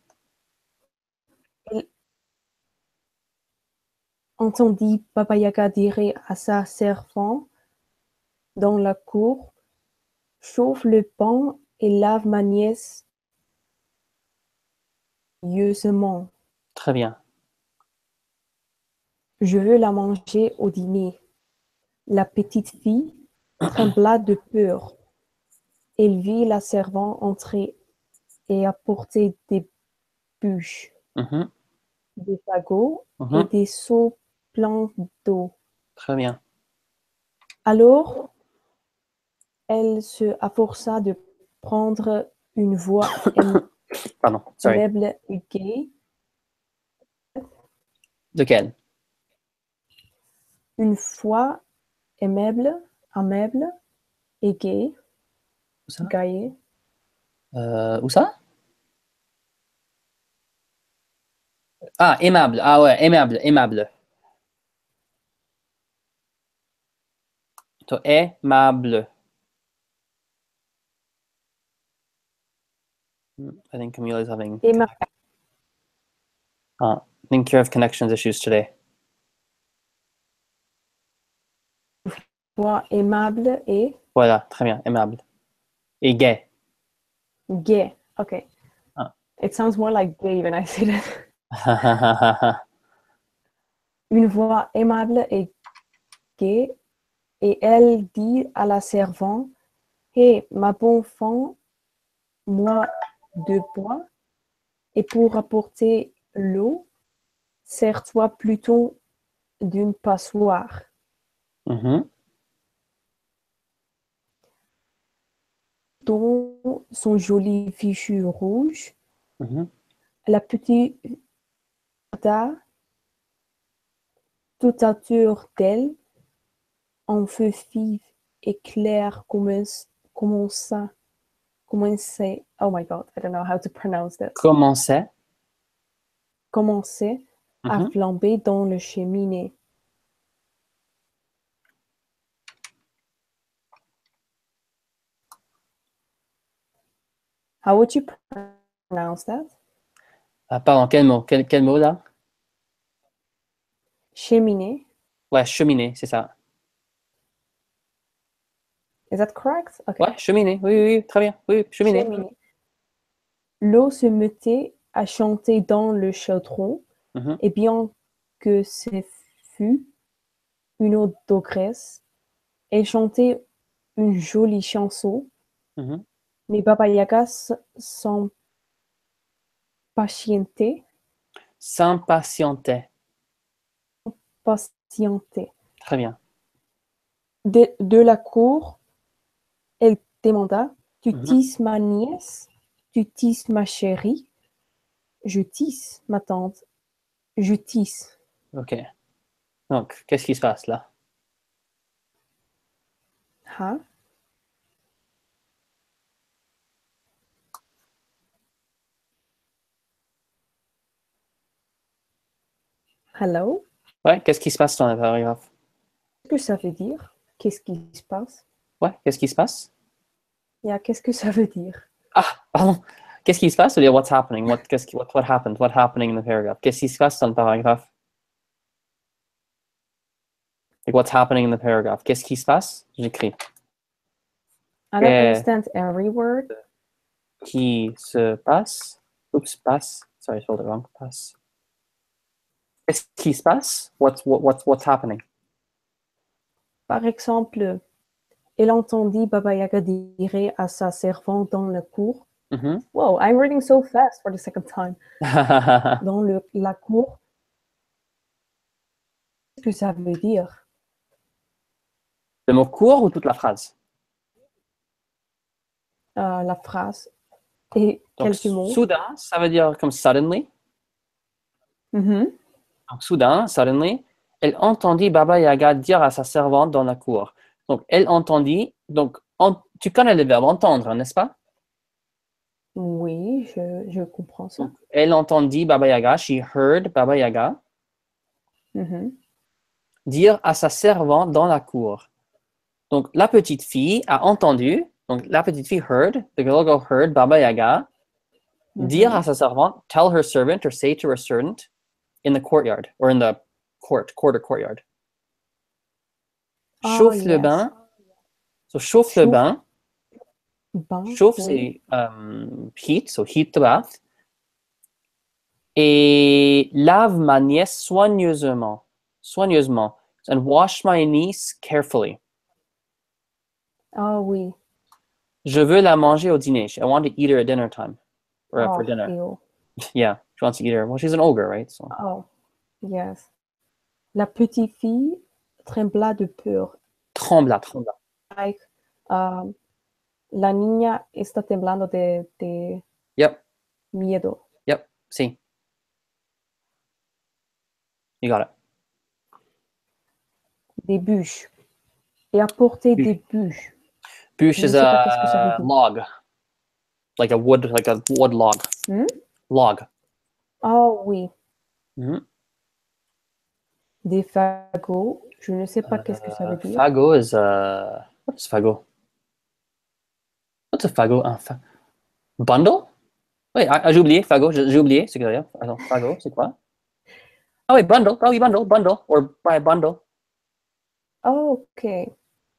Elle entendit Baba Yaga dire à sa servante dans la cour, chauffe le pain et lave ma nièce pieusement. Très bien. Je veux la manger au dîner. La petite fille trembla de peur. Elle vit la servante entrer et apporter des bûches, Mhm, des fagots et mhm. des seaux pleins d'eau. Très bien. Alors, elle se efforça de prendre une voix Pardon, sorry. aimable et gaie, De quel? une voix aimable et gaie, Où ça? gaie, Où ça? Ah, aimable. Ah ouais, aimable. So, aimable. I think Kamila is having. I think you have connections issues today. voix aimable et Voilà, très bien, aimable. Et gay. gaie. Okay. Ah. It sounds more like gay when I say that. Une voix aimable et gaie, et elle dit à la servante, hé, ma bonne femme, moi de bois, et pour apporter l'eau, sers-toi plutôt d'une passoire. Mhm, Dans son joli fichu rouge, mhm. la petite dame, tout autour d'elle, en feu vif et clair, commençait. Oh my god, I don't know how to pronounce that. Commençait. Commençait a flambé dans le cheminée. How would you pronounce that? Pardon, quel mot? Quel mot là? Cheminée. Ouais, cheminée, c'est ça. Is that correct? Okay. Ouais, cheminée, oui, très bien. Oui, cheminée. Cheminée. L'eau se mettait à chanter dans le chaudron, et bien que ce fût une eau d'eau graisse, elle chantait une jolie chanson, mais Baba Yaga s'impatientait. S'impatientait. Très bien. De la cour, elle demanda: Tu tisses ma nièce? Tu tisses ma chérie? Je tisse, ma tante. Je tisse. Ok. Donc, qu'est-ce qui se passe là? Hein? Hello? Ouais, qu'est-ce qui se passe dans le paragraphe? Qu'est-ce que ça veut dire? Qu'est-ce qui se passe? Ouais, qu'est-ce qui se passe? Yeah, qu'est-ce que ça veut dire? Ah, pardon. Qu'est-ce qui se passe? Ou dire what's happening? What happened? What happening in the paragraph? Qu'est-ce qui se passe dans le paragraphe? Like, what's happening in the paragraph? Qu'est-ce qui se passe? J'écris. I don't understand every word. Qui se passe? Oops, passe. Sorry, I spelled it wrong. Passe. Qu'est-ce qui se passe? What's happening? Par exemple, elle entendit Baba Yaga dire à sa servante dans la cour. Wow, I'm reading so fast for the second time. Dans la cour. Qu'est-ce que ça veut dire? Le mot court ou toute la phrase? La phrase. Et donc, quelques mots. Soudain, ça veut dire comme suddenly. Donc, soudain, suddenly, elle entendit Baba Yaga dire à sa servante dans la cour. Donc, elle entendit. Donc, tu connais le verbe entendre, n'est-ce pas? Oui, je comprends ça. Donc, elle entendit Baba Yaga. She heard Baba Yaga dire à sa servante dans la cour. Donc, la petite fille a entendu. Donc, la petite fille heard. The little girl heard Baba Yaga dire à sa servante, tell her servant or say to her servant in the courtyard or in the courtyard. Chauffe le bain. So, chauffe le bain. Chauffe, c'est heat, so heat the bath. Et lave ma nièce soigneusement. And wash my niece carefully. Ah oui. Je veux la manger au dîner. I want to eat her at dinner time. Or for dinner. Ew. Yeah, she wants to eat her. Well, she's an ogre, right? So. Oh, yes. La petite fille trembla de peur. Trembla. Like, la niña está temblando de miedo. Yep, see. You got it. Des bûches. Et apporter des bûches. Bûche is a log. Like a wood log. Log. Oh oui. Des fagots. Je ne sais pas qu'est-ce que ça veut dire. Fagot is what is fagot? What's a fagot? Bundle? Oui, j'ai oublié. Fagot, j'ai oublié. C'est quoi? Attends, fagot, c'est quoi? Ah oui, bundle. Ah oui, bundle. Or buy a bundle. Oh, ok.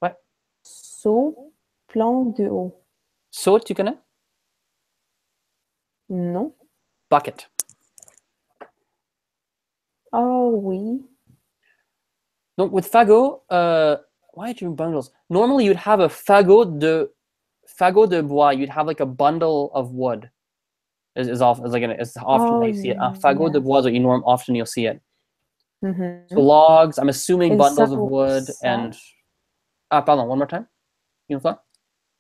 Ouais. Seau plein de eau. Seau, tu connais? Non. Bucket. Oh oui. Donc, with fagot, why do you bundles? Normally, you'd have a fagot de bois. You'd have like a bundle of wood. Is often you see it. Un fagot de bois, often you'll see it. So logs, I'm assuming bundles of wood and. Ah, pardon, one more time. Une fois?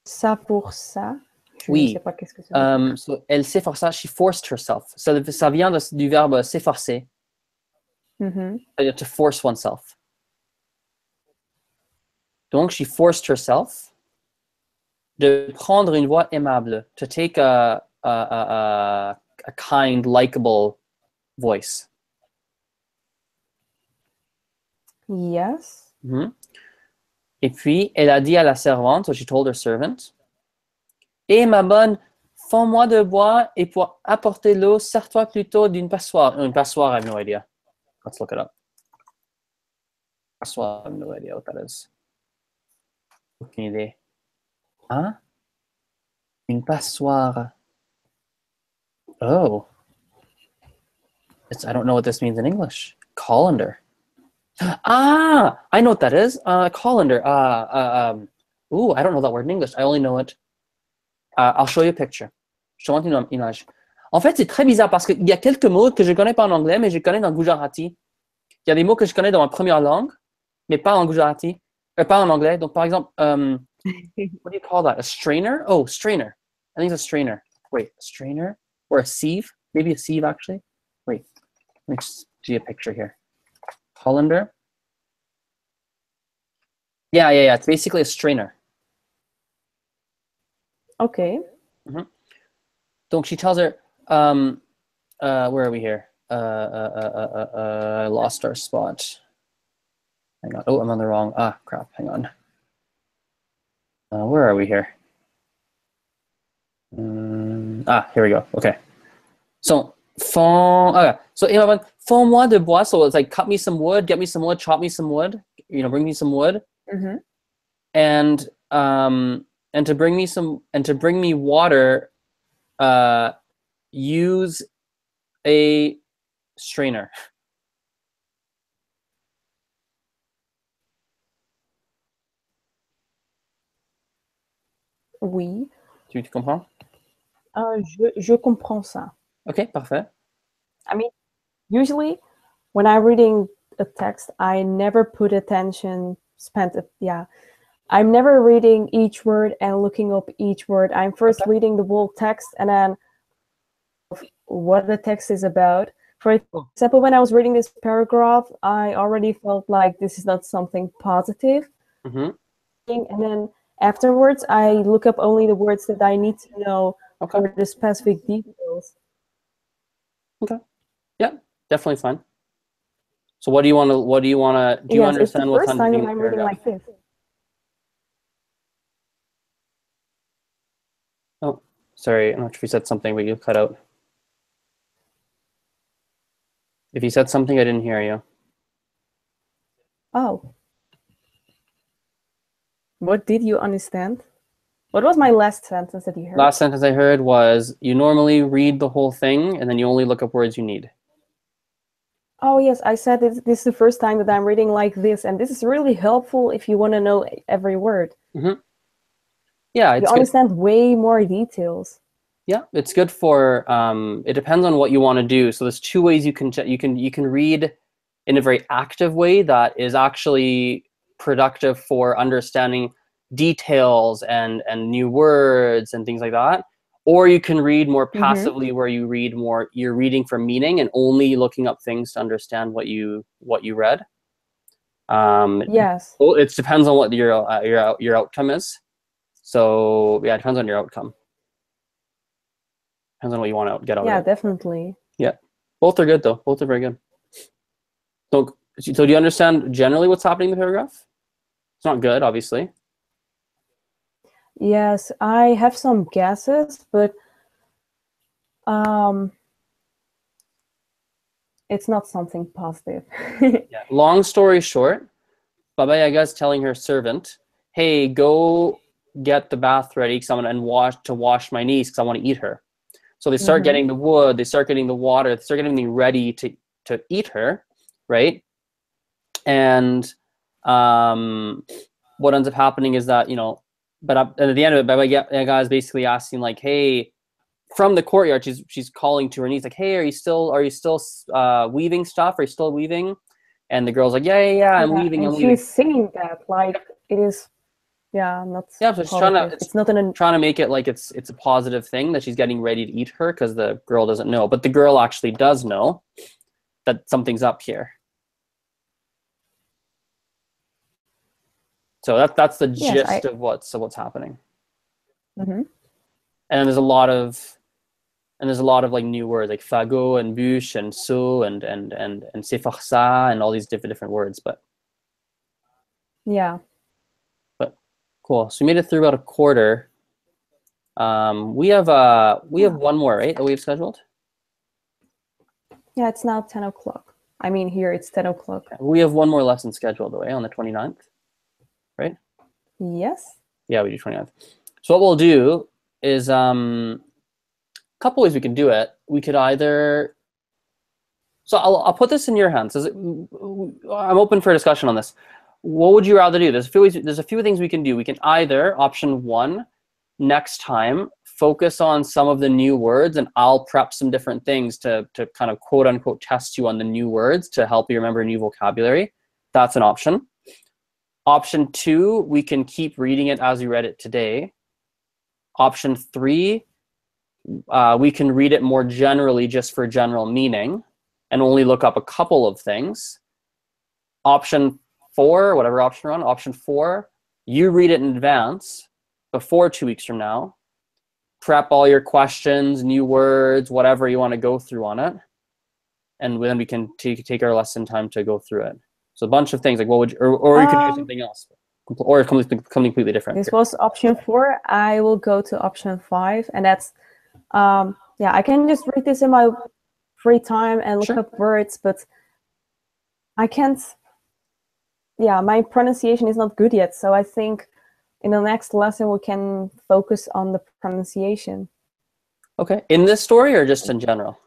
Ça pour ça. Je oui. Ne sais pas qu'est-ce que ça veut dire. So, elle s'efforça, she forced herself. Ça vient du verbe s'efforcer. C'est-à-dire to force oneself. Donc, she forced herself de prendre une voix aimable, to take a kind, likable voice. Yes. Et puis, elle a dit à la servante, so she told her servant, Eh, ma bonne, fends-moi de bois et pour apporter l'eau, sers-toi plutôt d'une passoire. Une passoire, I have no idea. Let's look it up. Passoire, I have no idea what that is. Aucune idée. Hein? Une passoire. Oh. I don't know what this means in English. Colander. Ah, I know what that is. Colander. I don't know that word in English. I only know it. I'll show you a picture. Je te montre une image. En fait, c'est très bizarre parce qu'il y a quelques mots que je ne connais pas en anglais, mais je connais dans le Gujarati. Il y a des mots que je connais dans ma première langue, mais pas en Gujarati, pas en anglais. Donc, par exemple, what do you call that? A strainer? Oh, strainer. I think it's a strainer. Wait, a strainer? Or a sieve? Maybe a sieve, actually. Wait, let me just see a picture here. Colander. Yeah. It's basically a strainer. Okay. Donc, she tells her, where are we here? I lost our spot. Hang on. Oh, I'm on the wrong. Crap. Hang on. Where are we here? Here we go. Okay. So, fends-moi de bois. So it's like cut me some wood, get me some wood, chop me some wood. Bring me some wood. And to bring me water, use a strainer. Oui. Tu comprends? Je comprends ça. Okay, parfait. I mean, usually when I'm reading a text, I never put attention I'm never reading each word and looking up each word. I'm first reading the whole text and then what the text is about. For example, when I was reading this paragraph, I already felt like this is not something positive. And then afterwards, I look up only the words that I need to know or the specific details. Okay. Yeah, definitely fine. So what do you want to, do you understand what's it's the first time that I'm reading like this. Oh, sorry, I'm not sure if you said something, but you cut out. If you said something, I didn't hear you. Oh. What did you understand? What was my last sentence that you heard? Last sentence I heard was, you normally read the whole thing, and then you only look up words you need. Oh, yes, I said this is the first time that I'm reading like this, and this is really helpful if you want to know every word. Yeah, it's you understand way more details. Yeah, it's good for, it depends on what you want to do. So there's two ways you can read in a very active way that is actually productive for understanding details and new words and things like that. Or you can read more passively, where you're reading for meaning and only looking up things to understand what you read. Yes. It depends on what your outcome is. So yeah, it depends on your outcome. Depends on what you want to get out of it. Yeah, definitely. Yeah, both are good though. Both are very good. So do you understand generally what's happening in the paragraph? It's not good, obviously. Yes, I have some guesses, but it's not something positive. Yeah. Long story short, Baba Yaga is telling her servant, "Hey, go get the bath ready because I'm going to wash my niece because I want to eat her." So they start getting the wood, they start getting the water, they start getting everything ready to eat her, right? And what ends up happening is that, but at the end of it, Baba Yaga is basically asking like, "Hey," from the courtyard, she's calling to her niece like, "Hey, are you still weaving stuff? Are you still weaving?" And the girl's like, yeah, I'm weaving. And she's singing that like it is, not. Yeah, so she's trying to make it like it's a positive thing that she's getting ready to eat her because the girl doesn't know, but the girl actually does know that something's up here. So that's the gist of what's happening. And there's a lot of like new words like fagot and bûche and so and c'est forçat and all these different words, but Yeah. But cool. So we made it through about a quarter. We have one more, right, that we've scheduled? Yeah, it's now 10 o'clock. I mean, here it's 10 o'clock. We have one more lesson scheduled away on the 29th, right? Yes. Yeah, we do 29th. So what we'll do is a couple ways we can do it. We could either, so I'll put this in your hands. I'm open for a discussion on this. What would you rather do? There's a few things we can do. We can either, option one, next time, focus on some of the new words, and I'll prep some different things to kind of quote unquote test you on the new words to help you remember new vocabulary. That's an option. Option two, we can keep reading it as we read it today. Option three, we can read it more generally just for general meaning and only look up a couple of things. Option four, whatever option we're on, option four, you read it in advance before 2 weeks from now. Prep all your questions, new words, whatever you want to go through on it. And then we can take our lesson time to go through it. So a bunch of things, like what would you, or you could do something else, or something completely different. This was option 4. I will go to option 5, and that's, yeah, I can just read this in my free time and look up words, but I can't, yeah, my pronunciation is not good yet. So I think in the next lesson, we can focus on the pronunciation. Okay, in this story or just in general?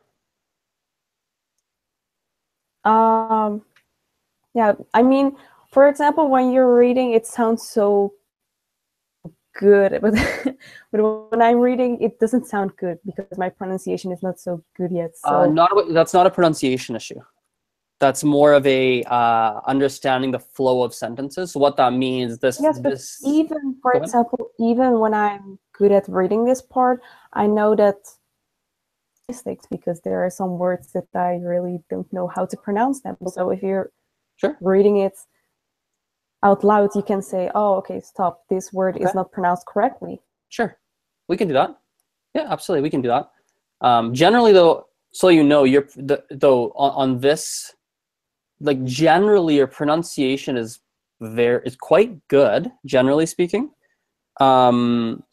Yeah, I mean, for example, when you're reading, it sounds so good, but when I'm reading, it doesn't sound good because my pronunciation is not so good yet. So that's not a pronunciation issue. That's more of a understanding the flow of sentences. So what that means, yes, even, for example, even when I'm good at reading this part, I know that mistakes because there are some words that I really don't know how to pronounce them. So if you're reading it out loud, you can say, oh, okay, stop, this word is not pronounced correctly. Sure, we can do that. Yeah, absolutely, we can do that. Generally though, so you know, on this, like generally your pronunciation is quite good, generally speaking. In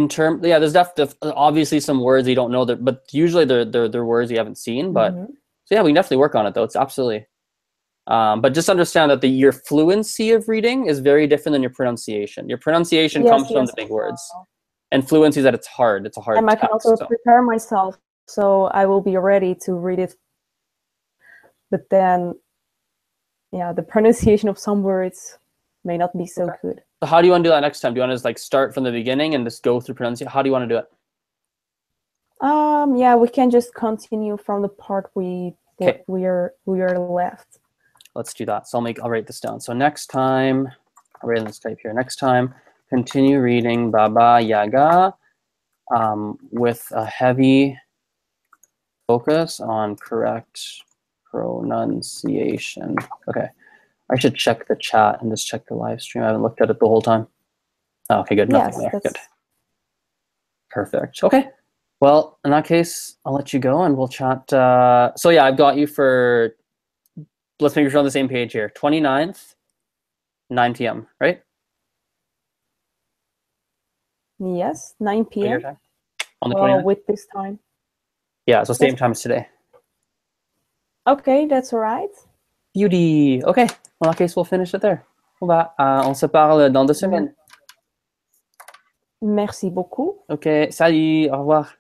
term, yeah, there's obviously some words you don't know, but usually they're words you haven't seen. But so yeah, we can definitely work on it though. It's absolutely. But just understand that your fluency of reading is very different than your pronunciation. Your pronunciation comes from the big words, and fluency is that it's hard. It's a hard. And I can also prepare myself, so I will be ready to read it. But then, yeah, the pronunciation of some words may not be so good. So how do you want to do that next time? Do you want to just like start from the beginning and just go through pronunciation? How do you want to do it? Yeah, we can just continue from the part we are left. Let's do that. So I'll write this down. So next time, I'll write in this type here. Next time, continue reading Baba Yaga with a heavy focus on correct pronunciation. Okay. I should check the chat and just check the live stream. I haven't looked at it the whole time. Oh, okay, good. Nothing there. Good. Perfect. Okay. Well, in that case, I'll let you go and we'll chat. So yeah, I've got you for, let's make sure we're on the same page here. 29th, 9 p.m., right? Yes, 9 p.m. On the 29th? With this time. Yeah, so same time as today. Okay, that's all right. Beauty. Okay. Well, in that case, we'll finish it there. On se parle dans 2 semaines. Merci beaucoup. Ok, salut, au revoir.